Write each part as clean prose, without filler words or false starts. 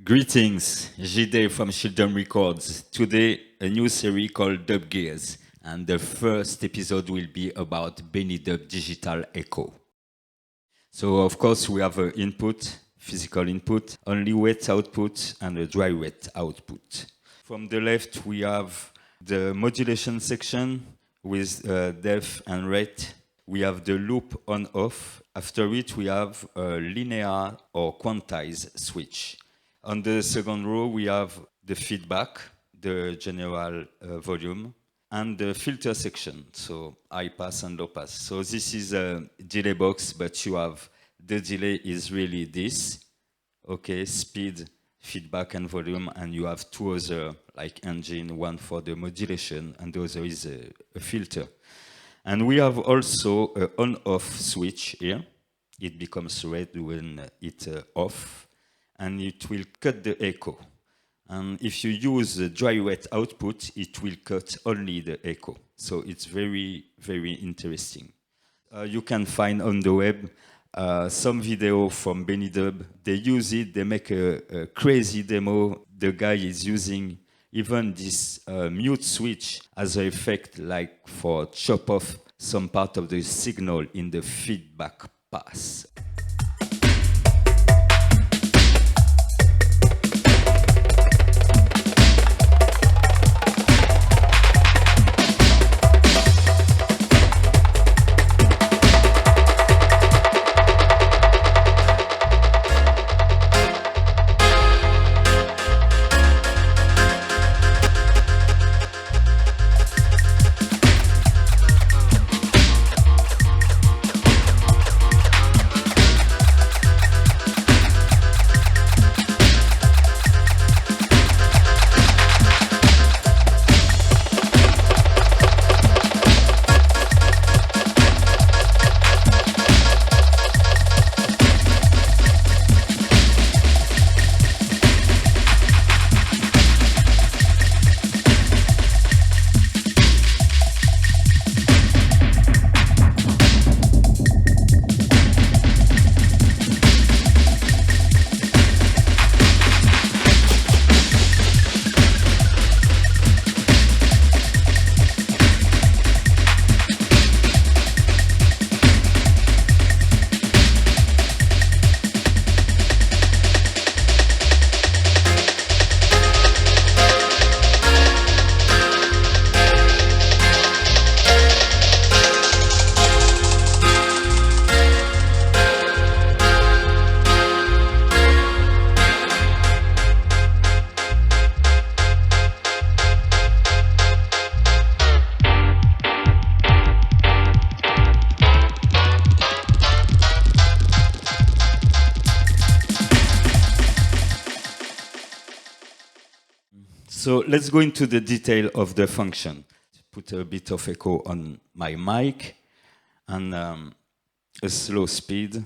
Greetings, Jideh from Shieldrum Records. Today, a new series called Dub Gears, and the first episode will be about Benidub Digital Echo. So, of course, we have an input, physical input, only wet output, and a dry wet output. From the left, we have the modulation section with depth and rate. We have the loop on-off. After it, we have a linear or quantized switch. On the second row, we have the feedback, the general volume, and the filter section, so high pass and low pass. So this is a delay box, but you have the delay is really this, okay, speed, feedback, and volume, and you have two other, like engine, one for the modulation, and the other is a filter. And we have also an on-off switch here. It becomes red when it's off, and it will cut the echo. And if you use the dry wet output, it will cut only the echo. So it's very, very interesting. You can find on the web some video from Benidub. They use it, they make a crazy demo. The guy is using even this mute switch as an effect, like for chop off some part of the signal in the feedback pass. So let's go into the detail of the function. Put a bit of echo on my mic and a slow speed.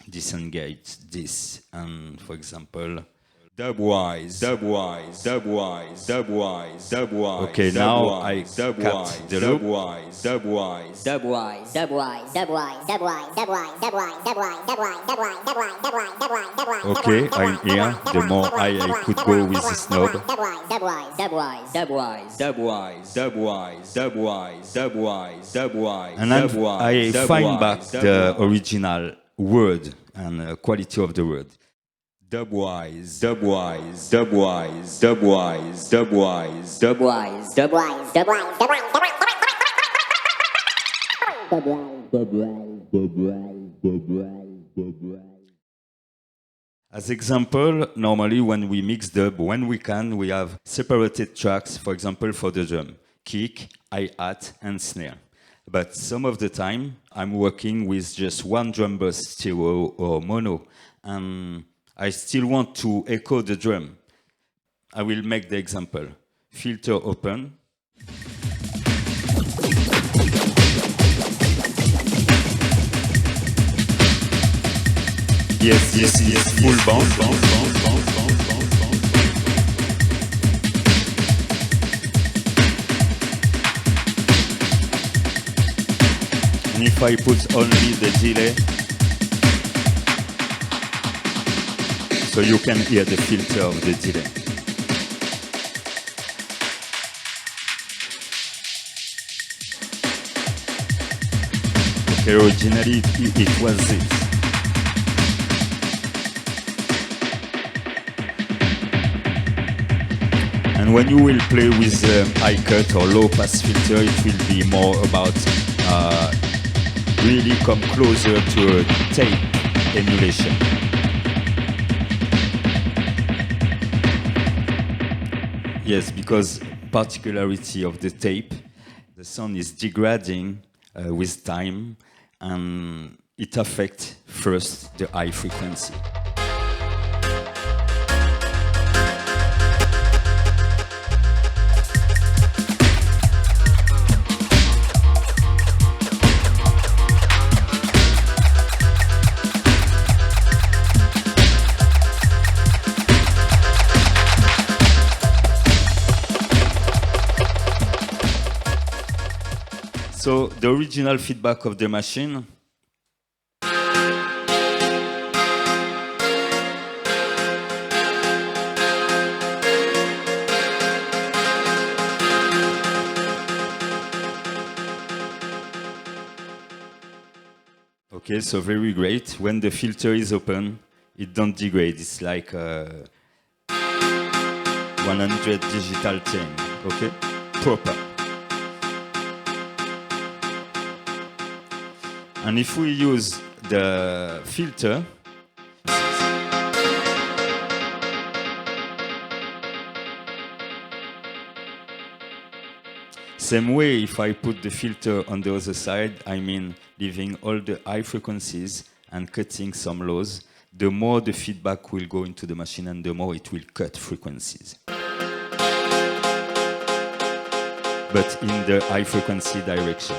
Disengage this, and for example, dubwise, dubwise, dubwise, dubwise, dubwise. Okay, now I cut the loop. Dubwise, dubwise, dubwise, dubwise, dubwise, dubwise, dubwise, dubwise, dubwise, dubwise, dubwise, dubwise, dubwise, dubwise, dubwise. Okay, I'm here. The more high I could go with this knob. Dubwise, dubwise, dubwise, dubwise, dubwise, dubwise, dubwise, dubwise, dubwise. And then I find back the original word and quality of the word. Dubwise, dubwise, dubwise, dubwise, dubwise, dubwise, dubwise, dubwise, dubwise. As example, normally when we mix dub, when we can, we have separated tracks, for example, for the drum, kick, hi-hat, and snare. But some of the time, I'm working with just one drum bass stereo or mono, and I still want to echo the drum. I will make the example. Filter open. Yes, full band. And if I put only the delay, So you can hear the filter of the delay. Okay, originally it was this. And when you will play with high cut or low pass filter, it will be more about really come closer to a tape emulation. Yes, because particularity of the tape, the sound is degrading with time, and it affects first the high frequency. So the original feedback of the machine . Okay, so very great. When the filter is open, it don't degrade. It's like 100 digital chain, okay? Proper. And if we use the filter, same way, if I put the filter on the other side, I mean leaving all the high frequencies and cutting some lows, the more the feedback will go into the machine and the more it will cut frequencies. But in the high frequency direction.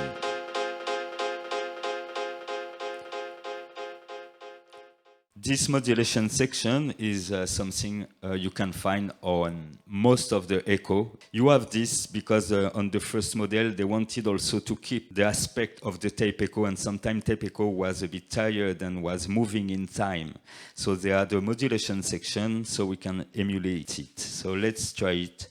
This modulation section is something you can find on most of the echo. You have this because on the first model they wanted also to keep the aspect of the tape echo, and sometimes tape echo was a bit tired and was moving in time. So they had a modulation section so we can emulate it. So let's try it.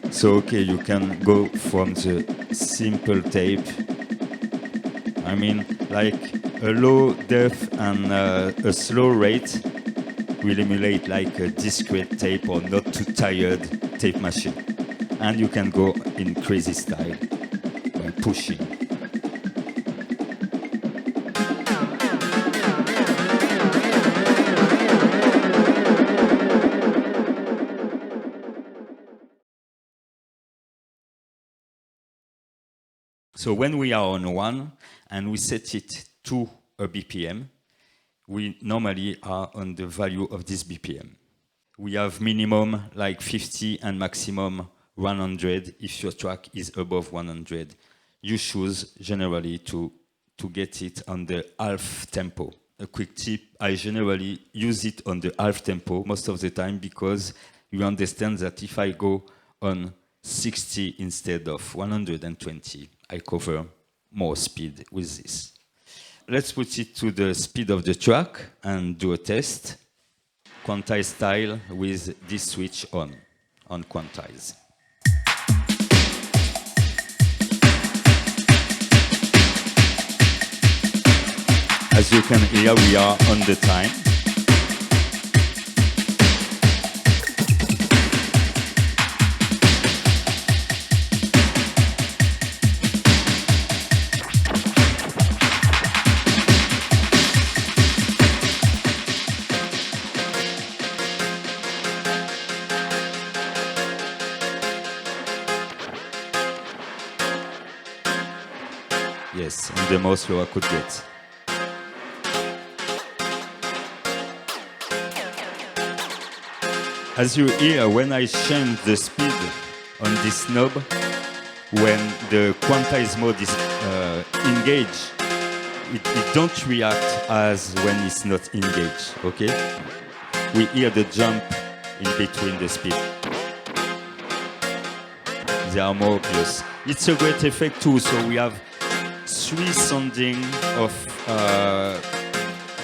So, okay, you can go from the simple tape, I mean, like a low def and a slow rate will emulate like a discrete tape or not too tired tape machine. And you can go in crazy style by pushing. So when we are on 1 and we set it to a BPM, we normally are on the value of this BPM. We have minimum like 50 and maximum 100 if your track is above 100. You choose generally to get it on the half tempo. A quick tip, I generally use it on the half tempo most of the time because you understand that if I go on 60 instead of 120, I cover more speed with this. Let's put it to the speed of the track and do a test. Quantize style with this switch on quantize. As you can hear, we are on the time. Yes, and the most low I could get. As you hear, when I change the speed on this knob, when the quantized mode is engaged, it don't react as when it's not engaged, okay? We hear the jump in between the speed. They are more obvious. It's a great effect too, so we have 3 sounding of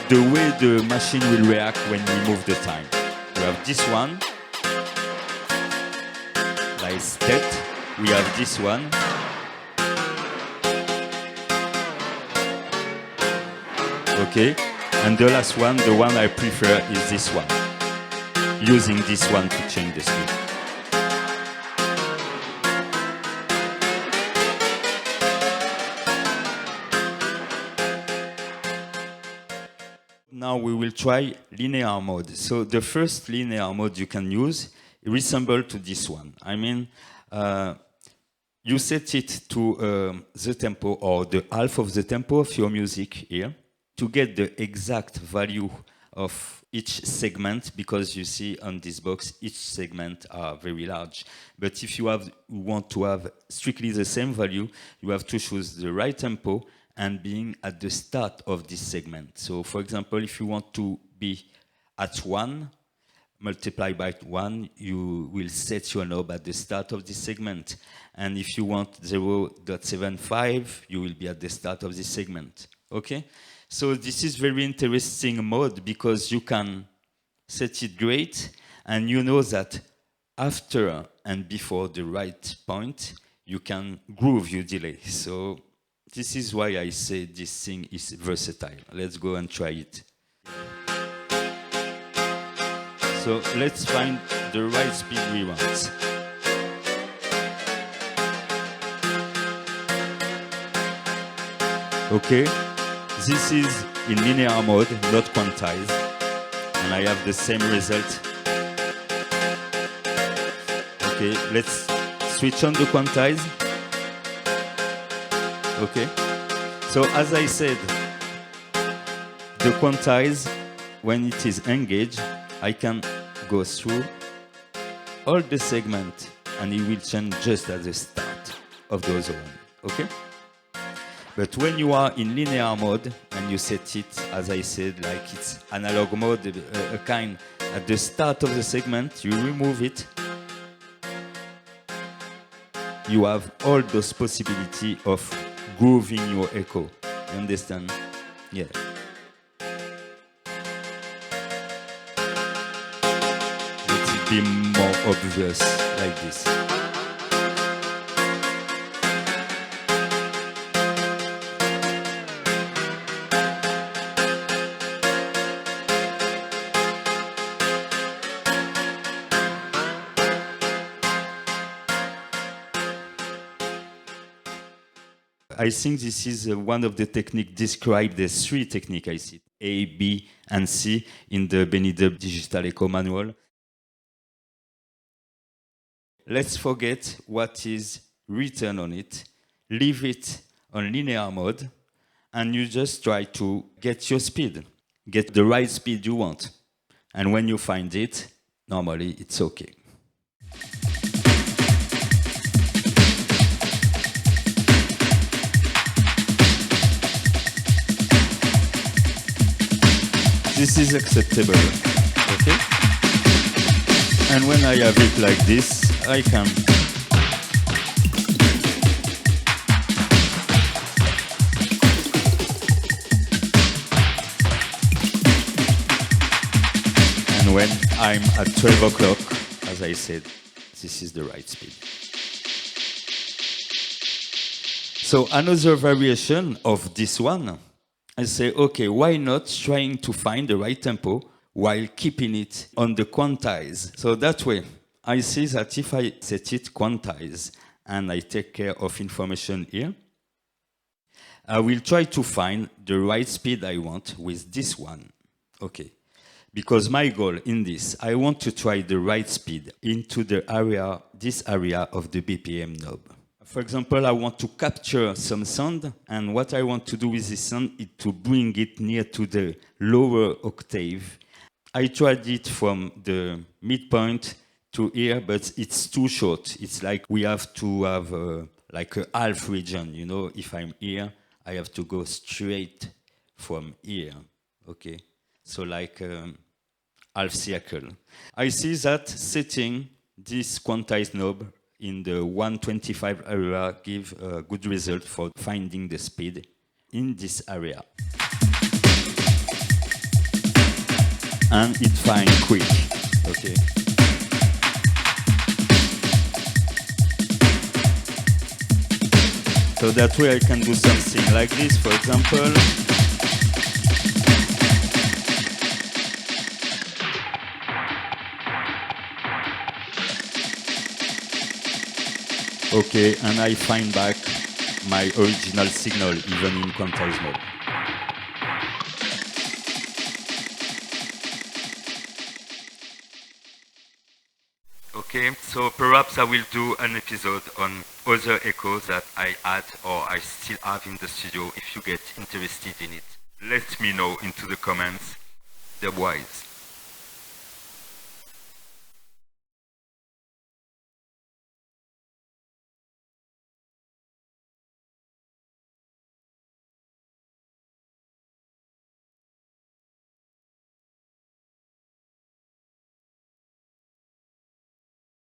the way the machine will react when we move the time. We have this one, like step. We have this one. Okay, and the last one, the one I prefer, is this one. Using this one to change the speed. Now we will try linear mode. So the first linear mode you can use resembles to this one. I mean, you set it to the tempo or the half of the tempo of your music here to get the exact value of each segment, because you see on this box each segment are very large. But if you want to have strictly the same value, you have to choose the right tempo and being at the start of this segment. So for example, if you want to be at 1, multiply by 1, you will set your knob at the start of this segment. And if you want 0.75, you will be at the start of this segment. Okay? So this is very interesting mode because you can set it great, and you know that after and before the right point, you can groove your delay. So this is why I say this thing is versatile. Let's go and try it. So let's find the right speed we want. Okay, this is in linear mode, not quantized, and I have the same result. Okay, let's switch on the quantize. Okay, so as I said, the quantize, when it is engaged, I can go through all the segment and it will change just at the start of the other one. Okay? But when you are in linear mode and you set it, as I said, like it's analog mode, a kind at the start of the segment, you remove it, you have all those possibilities of grooving your echo. You understand? Yeah. Let it be more obvious like this. I think this is one of the techniques described, the 3 techniques I see, A, B, and C in the Benidub Digital Echo manual. Let's forget what is written on it, leave it on linear mode, and you just try to get your speed, get the right speed you want. And when you find it, normally it's okay. This is acceptable, okay? And when I have it like this, I can and when I'm at 12 o'clock, as I said, this is the right speed. So another variation of this one, I say, okay, why not trying to find the right tempo while keeping it on the quantize? So that way, I see that if I set it quantize and I take care of information here, I will try to find the right speed I want with this one. Okay. Because my goal in this, I want to try the right speed into the area, this area of the BPM knob. For example, I want to capture some sound, and what I want to do with this sound is to bring it near to the lower octave. I tried it from the midpoint to here, but it's too short. It's like we have to have like a half region. You know, if I'm here, I have to go straight from here. Okay, so like half circle. I see that setting this quantized knob in the 125 area give a good result for finding the speed in this area. And it finds quick, okay? So that way I can do something like this, for example. Okay, and I find back my original signal even in quantized mode. Okay, so perhaps I will do an episode on other echoes that I had or I still have in the studio. If you get interested in it, let me know into the comments. They're wise.